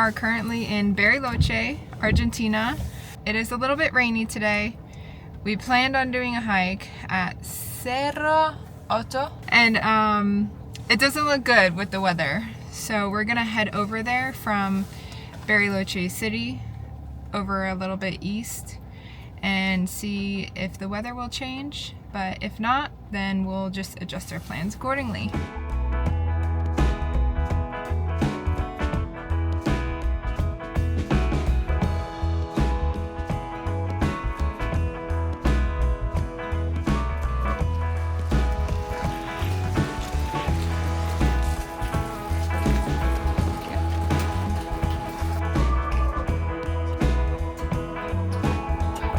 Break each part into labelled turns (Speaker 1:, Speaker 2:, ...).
Speaker 1: are currently in Bariloche, Argentina. It is a little bit rainy today. We planned on doing a hike at Cerro Otto, and it doesn't look good with the weather. So we're gonna head over there from Bariloche City over a little bit east and see if the weather will change. But if not, then we'll just adjust our plans accordingly.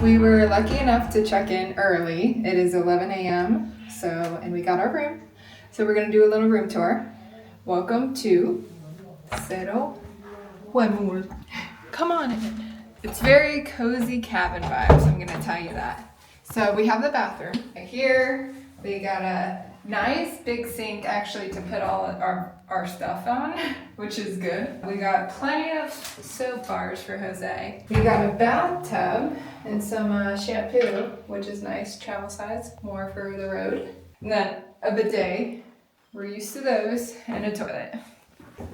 Speaker 1: We were lucky enough to check in early. It is 11 a.m. And we got our room. So we're gonna do a little room tour. Welcome to Cerro Otto. Come on in. It's very cozy cabin vibes, I'm gonna tell you that. So we have the bathroom right here. We got a nice big sink actually to put all our stuff on, which is good. We got plenty of soap bars for Jose. We got a bathtub and some shampoo, which is nice, travel size, more for the road. And then a bidet, we're used to those, and a toilet.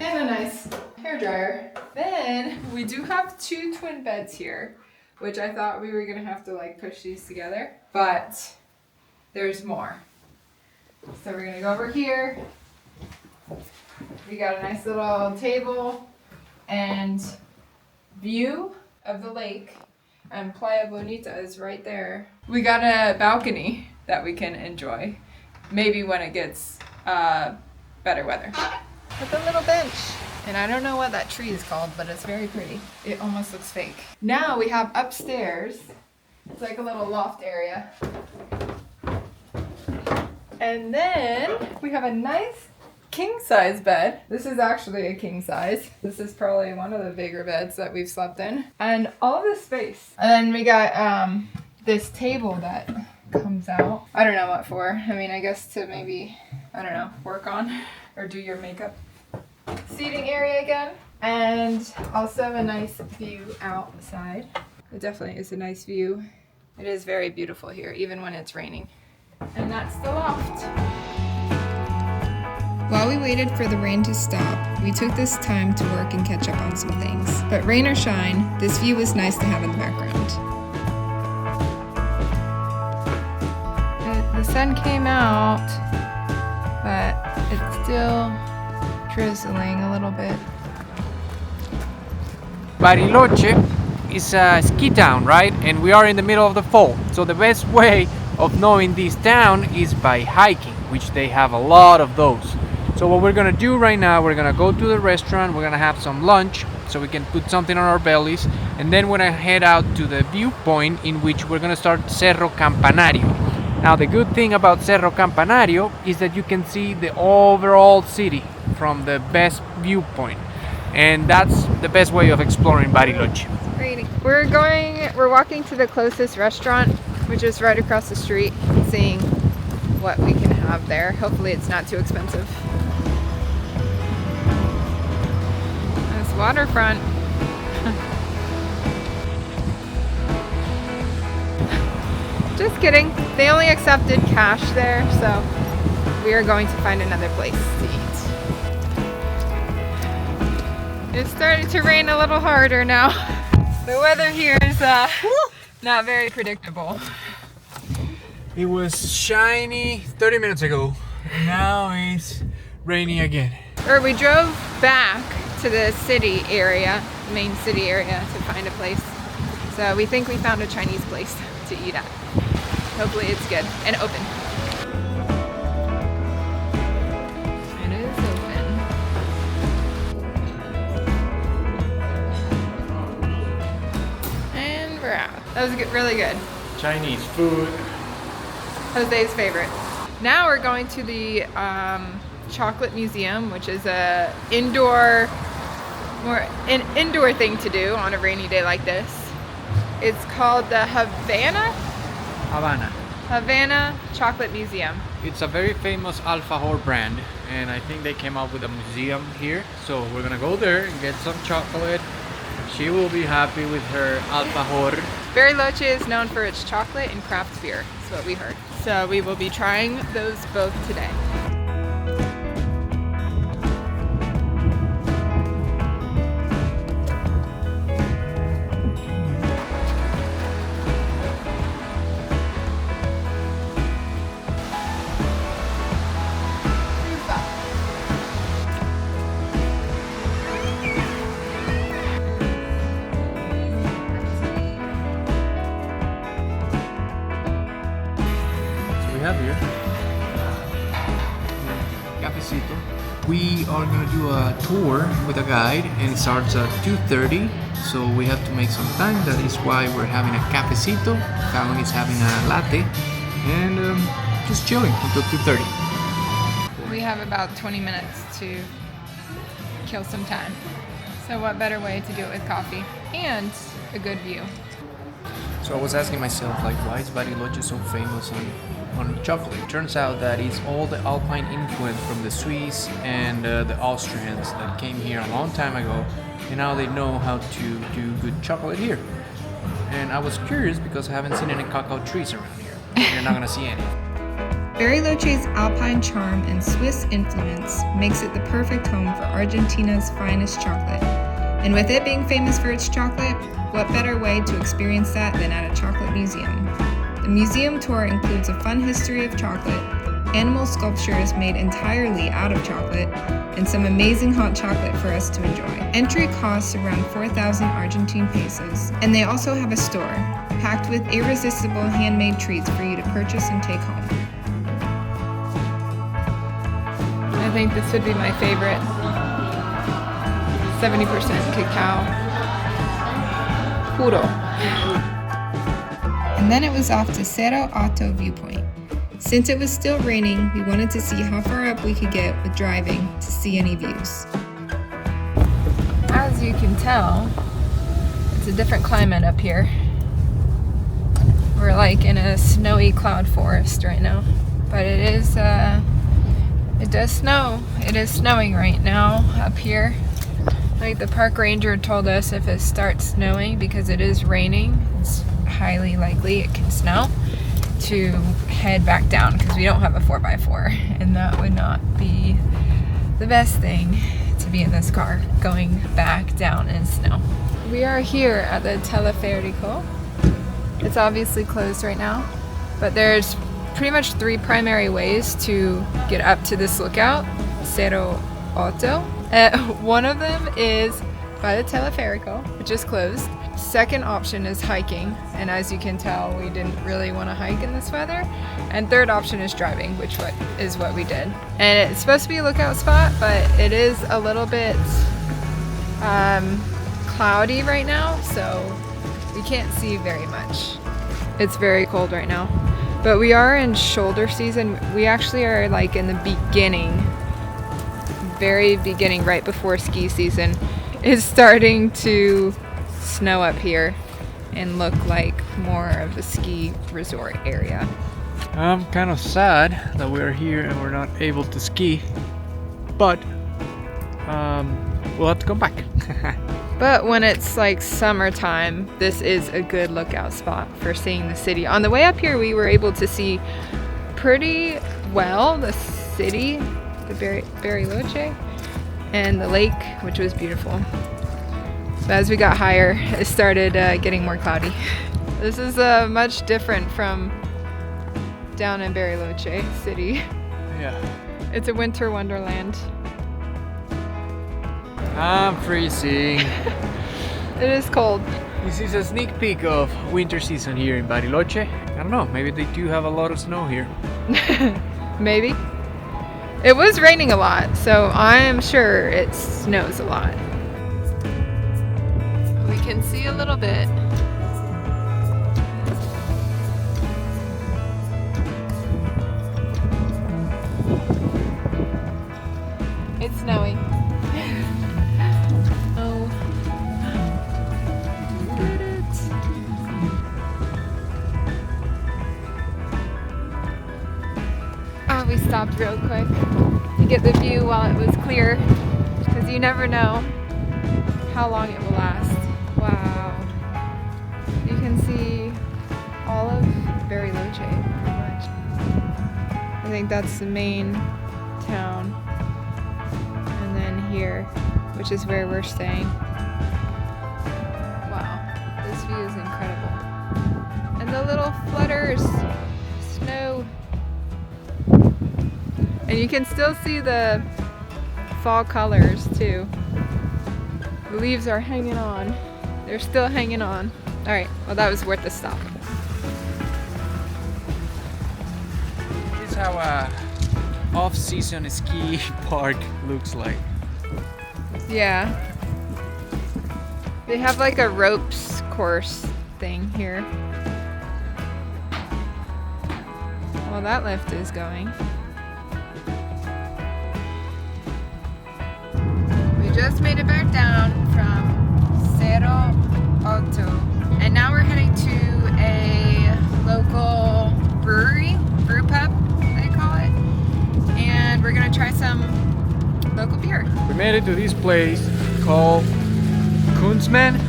Speaker 1: And a nice hair dryer. Then we do have 2 twin beds here, which I thought we were gonna have to like push these together, but there's more. So we're gonna go over here. We got a nice little table and view of the lake, and Playa Bonita is right there. We got a balcony that we can enjoy, maybe when it gets better weather. With a little bench. And I don't know what that tree is called, but it's very pretty. It almost looks fake. Now we have upstairs, it's like a little loft area. And then we have a nice king size bed. This is actually a king size. This is probably one of the bigger beds that we've slept in. And all of this space. And then we got this table that comes out. I don't know what for. I mean, I guess to maybe, I don't know, work on or do your makeup. Seating area again. And also a nice view outside. It definitely is a nice view. It is very beautiful here, even when it's raining. And that's the loft. While we waited for the rain to stop, we took this time to work and catch up on some things. But rain or shine, this view was nice to have in the background. The sun came out, but it's still drizzling a little bit.
Speaker 2: Bariloche is a ski town, right? And we are in the middle of the fall. So the best way of knowing this town is by hiking, which they have a lot of those. So what we're gonna do right now, we're gonna go to the restaurant, we're gonna have some lunch so we can put something on our bellies, and then we're gonna head out to the viewpoint in which we're gonna start Cerro Campanario. Now the good thing about Cerro Campanario is that you can see the overall city from the best viewpoint, and that's the best way of exploring Bariloche.
Speaker 1: We're walking to the closest restaurant, which is right across the street, seeing what we can have there. Hopefully it's not too expensive. This waterfront. Just kidding. They only accepted cash there, so we are going to find another place to eat. It's starting to rain a little harder now. The weather here is not very predictable.
Speaker 2: It was shiny 30 minutes ago, and now it's raining again.
Speaker 1: We drove back to the city area, main city area, to find a place. So we think we found a Chinese place to eat at. Hopefully it's good and open. It is open. And we're out. That was really good.
Speaker 2: Chinese food.
Speaker 1: Jose's favorite. Now we're going to the Chocolate Museum, which is an indoor thing to do on a rainy day like this. It's called the Havanna Havanna Chocolate Museum.
Speaker 2: It's a very famous alfajor brand, and I think they came up with a museum here. So we're gonna go there and get some chocolate. She will be happy with her alfajor.
Speaker 1: Bariloche is known for its chocolate and craft beer. That's what we heard. So we will be trying those both today.
Speaker 2: Have here cafecito. We are gonna do a tour with a guide, and it starts at 2:30, so we have to make some time. That is why we're having a cafecito. Fallon is having a latte, and just chilling until 2:30.
Speaker 1: We have about 20 minutes to kill some time. So what better way to do it with coffee and a good view?
Speaker 2: So I was asking myself, like, why is Bariloche so famous on chocolate? It turns out that it's all the Alpine influence from the Swiss and the Austrians that came here a long time ago, and now they know how to do good chocolate here. And I was curious because I haven't seen any cacao trees around here. You're not gonna see any.
Speaker 1: Bariloche's alpine charm and Swiss influence makes it the perfect home for Argentina's finest chocolate. And with it being famous for its chocolate, what better way to experience that than at a chocolate museum? The museum tour includes a fun history of chocolate, animal sculptures made entirely out of chocolate, and some amazing hot chocolate for us to enjoy. Entry costs around 4,000 Argentine pesos, and they also have a store packed with irresistible handmade treats for you to purchase and take home. I think this would be my favorite. 70% cacao. Puro. And then it was off to Cerro Otto viewpoint. Since it was still raining, we wanted to see how far up we could get with driving to see any views. As you can tell, it's a different climate up here. We're like in a snowy cloud forest right now. But it does snow. It is snowing right now up here. Like the park ranger told us, if it starts snowing, because it is raining, it's highly likely it can snow, to head back down because we don't have a 4x4, and that would not be the best thing to be in this car going back down in snow. We are here at the Teleférico. It's obviously closed right now, but there's pretty much 3 primary ways to get up to this lookout, Cerro Otto. One of them is by the Teleférico, which is closed. Second option is hiking, and as you can tell, we didn't really want to hike in this weather. And third option is driving, which is what we did. And it's supposed to be a lookout spot, but it is a little bit cloudy right now, so we can't see very much. It's very cold right now. But we are in shoulder season. We actually are like in the very beginning, right before ski season. It's starting to snow up here and look like more of a ski resort area.
Speaker 2: I'm kind of sad that we're here and we're not able to ski, but we'll have to come back.
Speaker 1: But when it's like summertime, this is a good lookout spot for seeing the city. On the way up here, we were able to see pretty well the city, the Bariloche, and the lake, which was beautiful. But as we got higher, it started getting more cloudy. This is much different from down in Bariloche city.
Speaker 2: Yeah.
Speaker 1: It's a winter wonderland.
Speaker 2: I'm freezing.
Speaker 1: It is cold.
Speaker 2: This is a sneak peek of winter season here in Bariloche. I don't know, maybe they do have a lot of snow here.
Speaker 1: Maybe. It was raining a lot, so I am sure it snows a lot. We can see a little bit. It's snowing. Oh. Did it. we stopped real quick to get the view while it was clear, because you never know how long it will last. Wow. You can see all of Bariloche, pretty much. I think that's the main town. And then here, which is where we're staying. Wow, this view is incredible. And the little flutters, snow. And you can still see the fall colors too. The leaves are hanging on. They're still hanging on. All right, well that was worth the stop.
Speaker 2: This is how a off-season ski park looks like.
Speaker 1: Yeah. They have like a ropes course thing here. Well, that lift is going. We just made it back down from Cerro Otto. And now we're heading to a local brewery, brew pub, they call it. And we're gonna try some local beer.
Speaker 2: We made it to this place called Kunstmann.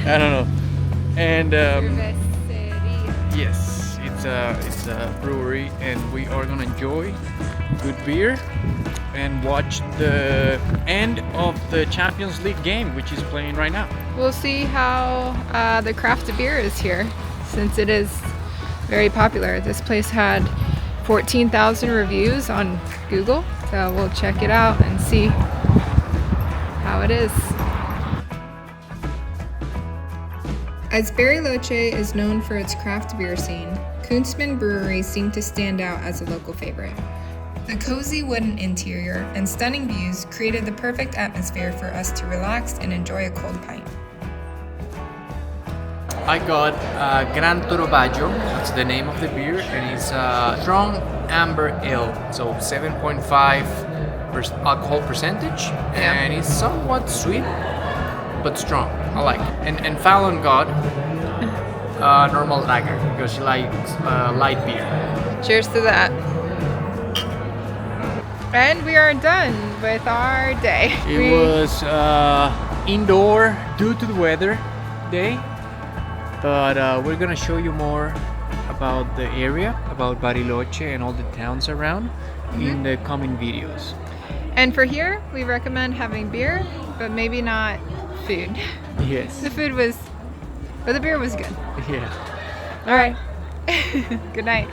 Speaker 2: I don't know. And yes, it's a brewery, and we are gonna enjoy good beer and watch the end of the Champions League game, which is playing right now.
Speaker 1: We'll see how the craft beer is here, since it is very popular. This place had 14,000 reviews on Google, so we'll check it out and see how it is. As Bariloche is known for its craft beer scene, Kunstmann Brewery seemed to stand out as a local favorite. The cozy wooden interior and stunning views created the perfect atmosphere for us to relax and enjoy a cold pint.
Speaker 2: I got Gran Toro Baggio, that's the name of the beer, and it's a strong amber ale, so 7.5 alcohol percentage, and it's somewhat sweet, but strong. I like it. And Fallon got normal lager, because she likes light beer.
Speaker 1: Cheers to that. And we are done with our day.
Speaker 2: It was indoor due to the weather day, but we're gonna show you more about the area, about Bariloche and all the towns around in the coming videos.
Speaker 1: And for here, we recommend having beer, but maybe not food.
Speaker 2: Yes.
Speaker 1: The food was, but the beer was good.
Speaker 2: Yeah.
Speaker 1: All right. Good night.